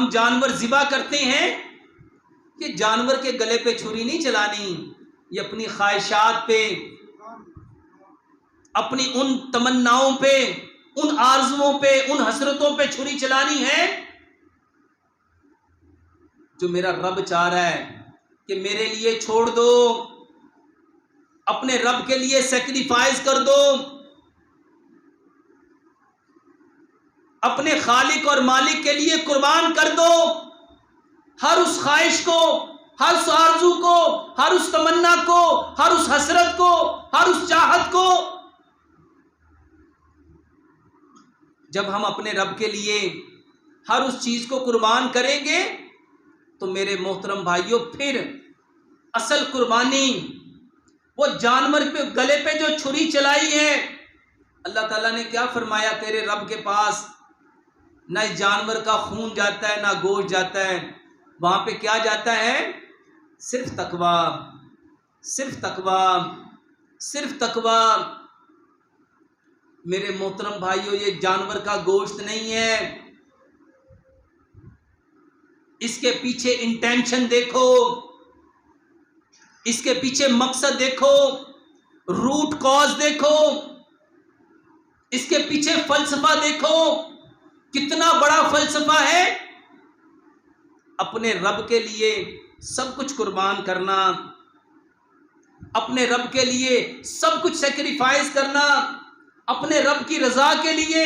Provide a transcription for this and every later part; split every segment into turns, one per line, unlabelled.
ہم جانور ذبح کرتے ہیں، کہ جانور کے گلے پہ چھری نہیں چلانی، یہ اپنی خواہشات پہ، اپنی ان تمناؤں پہ، ان آرزوؤں پہ، ان حسرتوں پہ چھری چلانی ہے جو میرا رب چاہ رہا ہے کہ میرے لیے چھوڑ دو، اپنے رب کے لیے سیکریفائز کر دو، اپنے خالق اور مالک کے لیے قربان کر دو، ہر اس خواہش کو، ہر اس آرزو کو، ہر اس تمنا کو، ہر اس حسرت کو، ہر اس چاہت کو۔ جب ہم اپنے رب کے لیے ہر اس چیز کو قربان کریں گے تو میرے محترم بھائیوں، پھر اصل قربانی وہ جانور پہ گلے پہ جو چھری چلائی ہے، اللہ تعالیٰ نے کیا فرمایا؟ تیرے رب کے پاس نہ اس جانور کا خون جاتا ہے، نہ گوشت جاتا ہے، وہاں پہ کیا جاتا ہے؟ صرف تقویٰ، صرف تقویٰ، صرف تقویٰ۔ میرے محترم بھائیوں، یہ جانور کا گوشت نہیں ہے، اس کے پیچھے انٹینشن دیکھو، اس کے پیچھے مقصد دیکھو، روٹ کاز دیکھو، اس کے پیچھے فلسفہ دیکھو، کتنا بڑا فلسفہ ہے۔ اپنے رب کے لیے سب کچھ قربان کرنا، اپنے رب کے لیے سب کچھ سیکریفائز کرنا، اپنے رب کی رضا کے لیے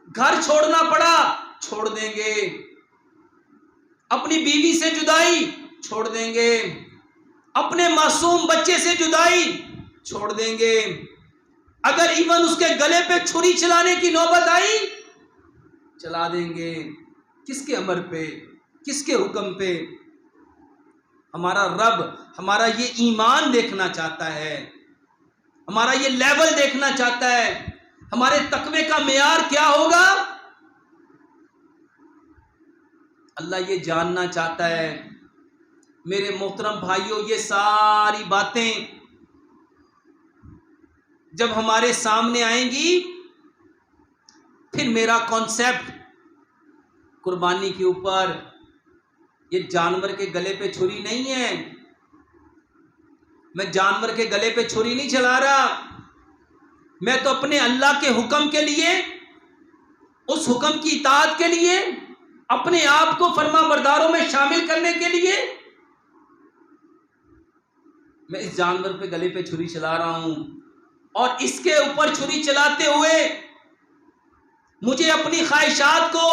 گھر چھوڑنا پڑا، چھوڑ دیں گے، اپنی بیوی سے جدائی چھوڑ دیں گے، اپنے معصوم بچے سے جدائی چھوڑ دیں گے، اگر ایون اس کے گلے پہ چھری چلانے کی نوبت آئی چلا دیں گے۔ کس کے امر پہ؟ کس کے حکم پہ؟ ہمارا رب ہمارا یہ ایمان دیکھنا چاہتا ہے، ہمارا یہ لیول دیکھنا چاہتا ہے، ہمارے تقوی کا معیار کیا ہوگا؟ اللہ یہ جاننا چاہتا ہے۔ میرے محترم بھائیوں، یہ ساری باتیں جب ہمارے سامنے آئیں گی، پھر میرا کانسیپٹ قربانی کے اوپر یہ جانور کے گلے پہ چھری نہیں ہے، میں جانور کے گلے پہ چھری نہیں چلا رہا، میں تو اپنے اللہ کے حکم کے لیے، اس حکم کی اطاعت کے لیے، اپنے آپ کو فرما برداروں میں شامل کرنے کے لیے میں اس جانور پہ گلے پہ چھری چلا رہا ہوں، اور اس کے اوپر چھری چلاتے ہوئے مجھے اپنی خواہشات کو،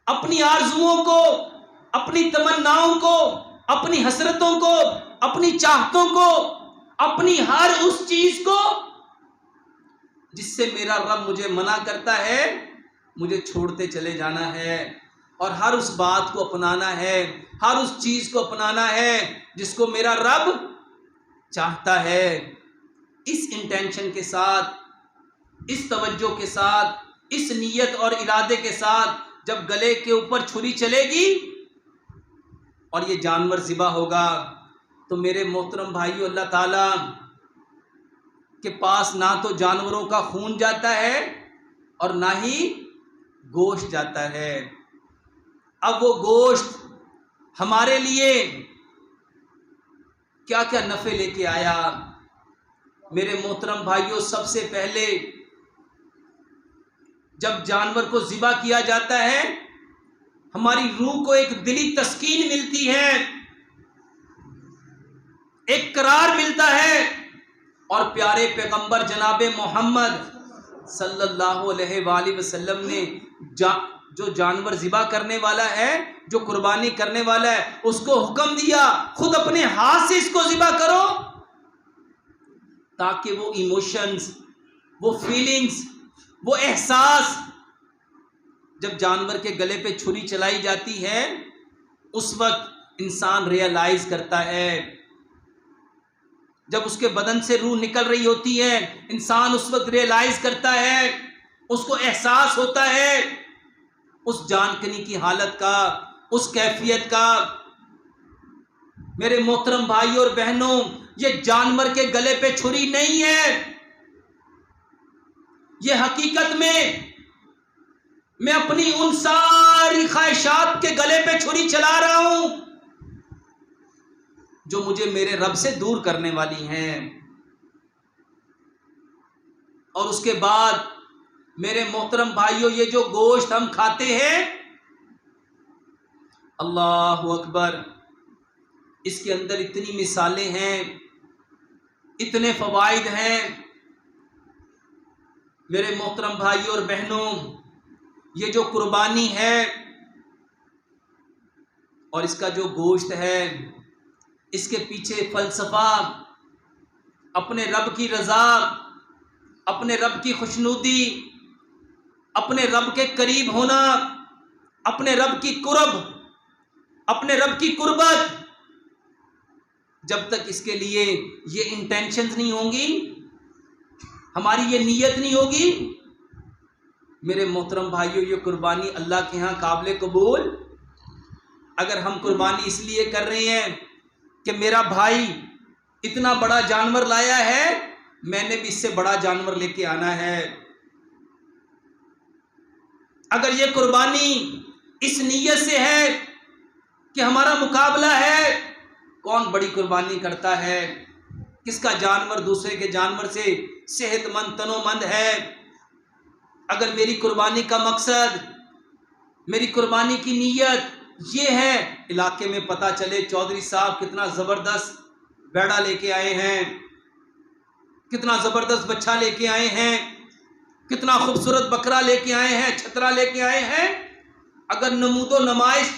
اپنی آرزوؤں کو، اپنی تمناؤں کو، اپنی حسرتوں کو، اپنی چاہتوں کو، اپنی ہر اس چیز کو جس سے میرا رب مجھے منع کرتا ہے، مجھے چھوڑتے چلے جانا ہے، اور ہر اس بات کو اپنانا ہے، ہر اس چیز کو اپنانا ہے جس کو میرا رب چاہتا ہے۔ اس انٹینشن کے ساتھ، اس توجہ کے ساتھ، اس نیت اور ارادے کے ساتھ جب گلے کے اوپر چھری چلے گی اور یہ جانور ذبح ہوگا، تو میرے محترم بھائیو، اللہ تعالیٰ کے پاس نہ تو جانوروں کا خون جاتا ہے اور نہ ہی گوشت جاتا ہے۔ اب وہ گوشت ہمارے لیے کیا کیا نفع لے کے آیا؟ میرے محترم بھائیوں، سب سے پہلے جب جانور کو ذبح کیا جاتا ہے، ہماری روح کو ایک دلی تسکین ملتی ہے، ایک قرار ملتا ہے، اور پیارے پیغمبر جناب محمد صلی اللہ علیہ وآلہ وسلم نے جو جانور ذبح کرنے والا ہے، جو قربانی کرنے والا ہے، اس کو حکم دیا خود اپنے ہاتھ سے اس کو ذبح کرو، تاکہ وہ ایموشنز، وہ فیلنگز، وہ احساس جب جانور کے گلے پہ چھری چلائی جاتی ہے، اس وقت انسان ریئلائز کرتا ہے، جب اس کے بدن سے روح نکل رہی ہوتی ہے، انسان اس وقت ریئلائز کرتا ہے، اس کو احساس ہوتا ہے اس جان کنی کی حالت کا، اس کیفیت کا۔ میرے محترم بھائیوں اور بہنوں، یہ جانور کے گلے پہ چھری نہیں ہے، یہ حقیقت میں اپنی ان ساری ساری خواہشات کے گلے پہ چھری چلا رہا ہوں جو مجھے میرے رب سے دور کرنے والی ہیں. اور اس کے بعد میرے محترم بھائیوں، یہ جو گوشت ہم کھاتے ہیں، اللہ اکبر، اس کے اندر اتنی مثالیں ہیں، اتنے فوائد ہیں. میرے محترم بھائیوں اور بہنوں، یہ جو قربانی ہے اور اس کا جو گوشت ہے، اس کے پیچھے فلسفہ، اپنے رب کی رضا، اپنے رب کی خوشنودی، اپنے رب کے قریب ہونا، اپنے رب کی قرب، اپنے رب کی قربت، جب تک اس کے لیے یہ انٹینشنز نہیں ہوں گی، ہماری یہ نیت نہیں ہوگی، میرے محترم بھائیوں، یہ قربانی اللہ کے ہاں قابل قبول. اگر ہم قربانی اس لیے کر رہے ہیں کہ میرا بھائی اتنا بڑا جانور لایا ہے، میں نے بھی اس سے بڑا جانور لے کے آنا ہے، اگر یہ قربانی اس نیت سے ہے کہ ہمارا مقابلہ ہے کون بڑی قربانی کرتا ہے، کس کا جانور دوسرے کے جانور سے صحت مند تنو مند ہے، اگر میری قربانی کا مقصد، میری قربانی کی نیت یہ ہے علاقے میں پتہ چلے چودھری صاحب کتنا زبردست بیڑا لے کے آئے ہیں، کتنا زبردست بچہ لے کے آئے ہیں، کتنا خوبصورت بکرا لے کے آئے ہیں، چھترا لے کے آئے ہیں، اگر نمود و نمائش،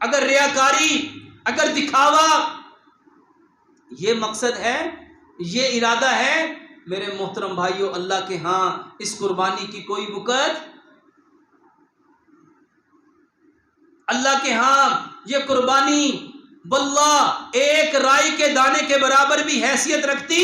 اگر ریاکاری، اگر دکھاوا، یہ مقصد ہے، یہ ارادہ ہے، میرے محترم بھائیوں، اللہ کے ہاں اس قربانی کی کوئی وقت، اللہ کے ہاں یہ قربانی واللہ ایک رائی کے دانے کے برابر بھی حیثیت رکھتی